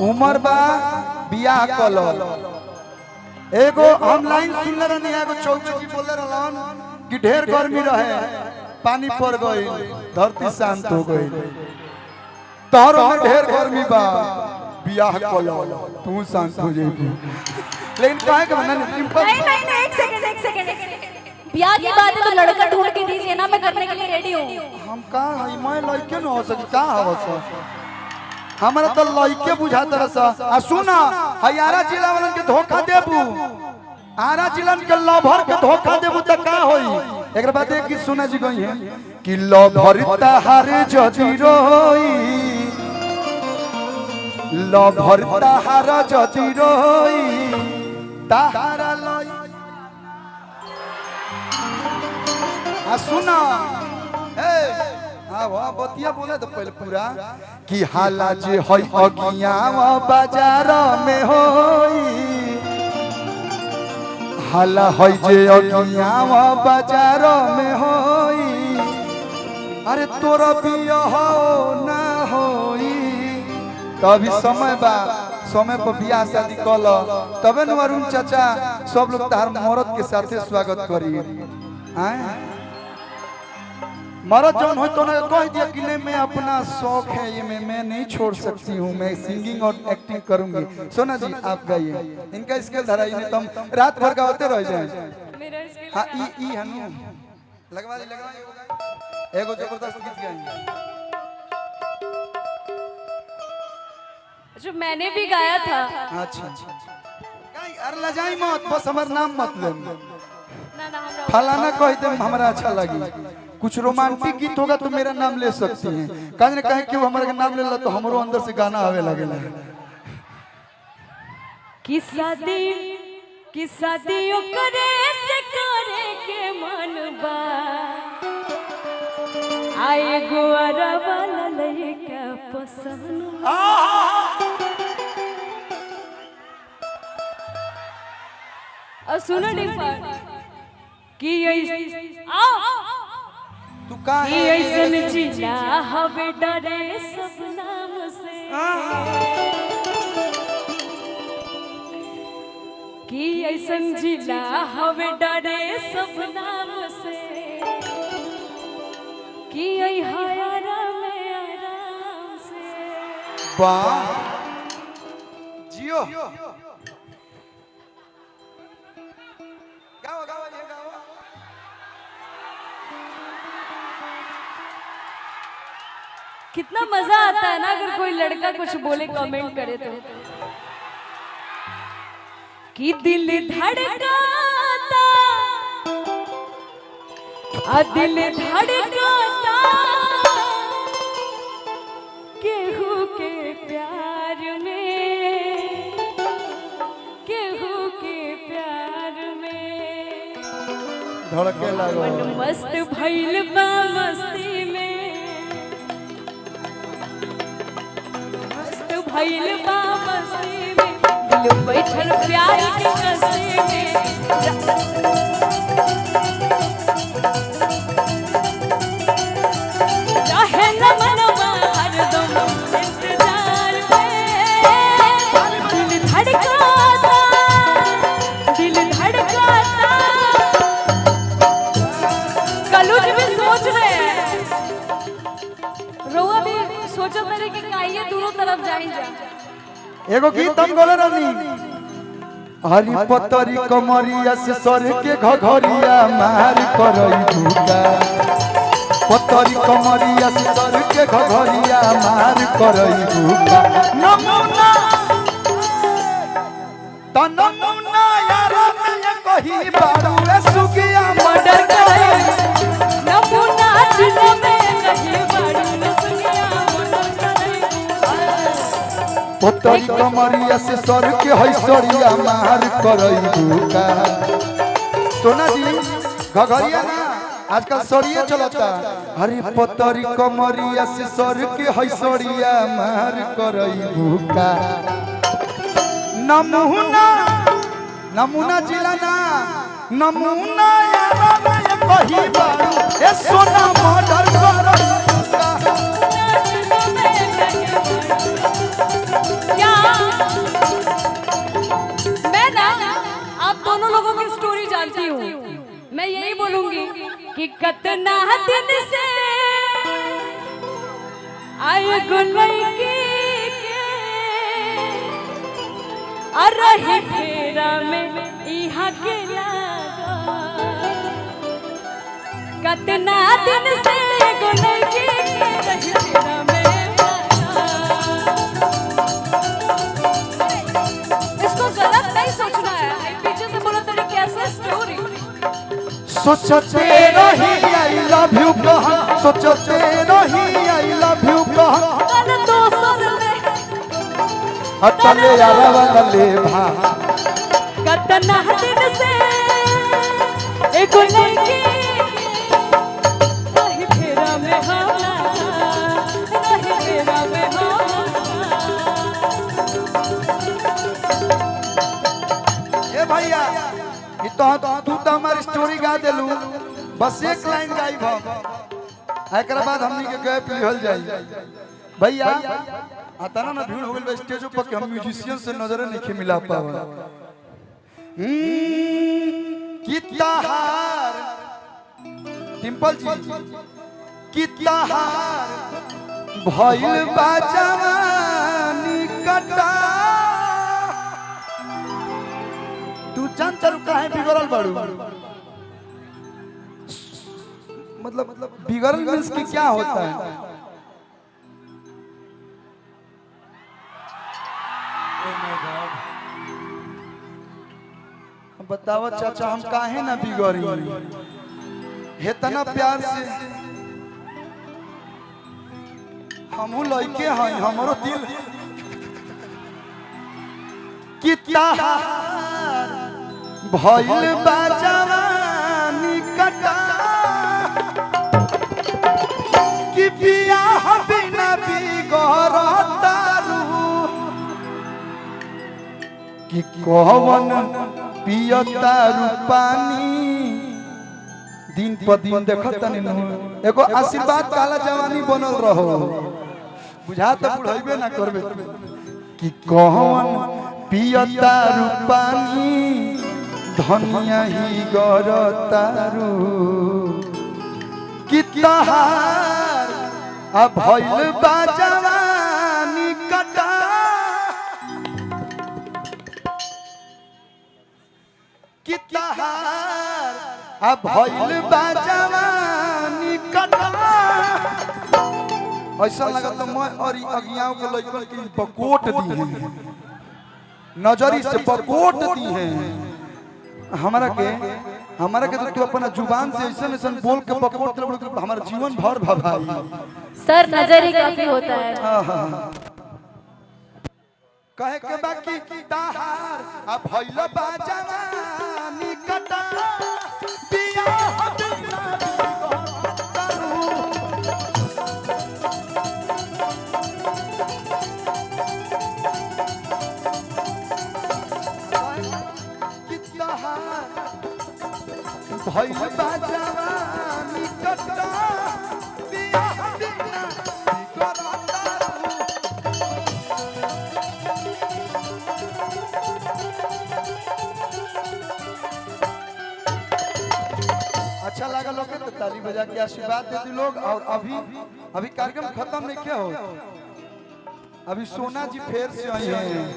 उमर बा बियाह कलो एगो हम लाइन सुनले रहनी एगो चौबे जी बोले रहलन कि ढेर गर्मी रहे पानी पड़ गई धरती शांत हो गई तोहरो में ढेर गर्मी बा बियाह कलो तू शांत हो जाएगी लेकिन काहे के नहीं एक सेकंड बियाह की बात है तो लड़का ढूंढ के दीजिए ना मैं करने के लिए रेडी हूं हम का है मैं लइके न हो सकी का हवस हमरा तो लइके बुझा तरसा आ सुना हयारा जिला वालन के धोखा देबू आरा जिलन के लभर के धोखा देबू त का होई एकरा बाद एक गीत सुना जी गई है कि लभर तहार जदी रोई लभर तहार जदी रोई तहारा लई आ सुना ए हां वाह बतिया बोले तो पहले पूरा कि हाला जे होई अगिया बाजार में होई हाला होई जे अगिया बाजार में होई अरे तोरा बियाह ना होई तभी समय बा समय पर बियाह शादी कल तबे न अरुण चाचा सब लोग तार मरद के साथे स्वागत करी हैं मरद जौन हो तो ना कह दिया कि नहीं मैं अपना शौक है ये मैं नहीं छोड़ सकती हूँ मैं सिंगिंग और एक्टिंग करूंगी सोना जी आप गाइए इनका स्केल धराई नहीं तुम रात भर गाते रह जाए हाँ ई हनु लगवा दे एगो जबरदस्त गीत गाएंगे जो मैंने भी गाया था अच्छा गाई अरे लजाई मत बस हमार नाम मत ले ना फलाना कह दे हमरा अच्छा लगी कुछ रोमांटिक गीत होगा तो मेरा नाम ले सकती हैं कहीं न कहीं क्यों हमारे नाम ले ला तो हमरो अंदर से गाना आवे लगेला कि शादी करे से करे के मन बा आए गोरा वाला लइका पसंद और सुनो डिम्पल कि तू का है ऐसन जिला हवे डरे सब नाम से कि ऐसन जिला हवे डरे सब नाम से कि हयारा में आराम से वाह जियो गाओ गाओ ये गाओ कितना मजा आता है ना अगर कोई लड़का कुछ बोले कमेंट करे तो कि दिल धड़काता दिल धड़काता केहू के प्यार में केहू के प्यार में धड़के लागो मन मस्त भइल बा मस्ती में भइल बा मस्ती में दिल बैठल प्यार के कस्ती में रहे न मनवा हरदम इंतजार में दिल धड़काता कलुज भी सोच रहे हैं रोआ भी सोचो मेरे कि काइए दोनों तरफ जाई जा एगो गीत हम गोले रहनी हरी पतरी कमरिया से सर के घघरिया मार करई भूका पतरी कमरिया से सर के घघरिया मार करई भूका नमूना त नमूना यार में कही बारू ए सुगिया मर्डर करई नमूना दिल में कही बारू सुगिया मर्डर करई पतरी कमरिया से सर के हैसरिया मार करई भूका सोना जी घघरिया ना आजकल सरिया चलता हरी पतरी कमरिया से सर के हैसरिया मार करई भूका नमूना नमूना जिला ना नमूना यारा में कही बारू ए सोना मर्डर करई भूका क्या कितना दिन से आए गुलई के अरही फेरा में इहा के लागा कितना दिन से गुलई के रही फेरा में इसको गलत नहीं सोचना है पीछे से बोलो तेरी कैसे स्टोरी सोचते रही आई लव यू कहा सोचते रही आई लव यू कहा कल दोसर में अटले यारवले भा कितना दिन से एक लड़की रही फेरा में होला रही फेरा में होला ए भैया ई तो तू तो हमारी स्टोरी गा देलू बस एक लाइन गाई भम एकरा बाद हमनी के गए पिहल जाई भैया आता ना भीड़ हो गेल स्टेज पर कि हम म्यूजिशियन से नजर नहीं मिला पावा कितना हार डिंपल जी कितना हार भइल बा जवानी कटा तू जानता रू काहे बिगड़ल बाड़ू मतलब बिगड़ल मींस कि क्या होता है बताओ चाचा हम काहे ना बिगड़ी इतना प्यार से हमहू लइके हैं हमरो दिल कितना भइल बा जवानी कटा कि बियाह बिना बिगड़तारू कि कौन पियतारू पानी दिन पर दिन देखत नहीं एगो आशीर्वाद काला जवानी बनल रहो बुझा तो बुढ़ाइबे ना करबे कि कौन पियतारू पानी धनिया ही गरतारू कितना हार अब भइल बा जवानी कटा कितना हार अब भइल बा जवानी कटा ऐसा लगा तो मैं और अगियाओं के लइकन की बकोट दी है नजरी से बकोट दी है हमारा के तो तू अपना जुबान से ऐसा ऐसा बोल के बकोट हमारा जीवन भर भाई सर नजर ही काफी होता है कहे के बाकी ताहार अब भइल बा जवानी कटा बियाह बिना बिगड़तारू कितना भइल बा जवानी कटा बियाह बिना बिगड़तारू अच्छा लगा लोग तो ताली बजा के आशीर्वाद देती लोग और अभी कार्यक्रम खत्म नहीं क्या हो अभी सोना जी फिर से आई हैं।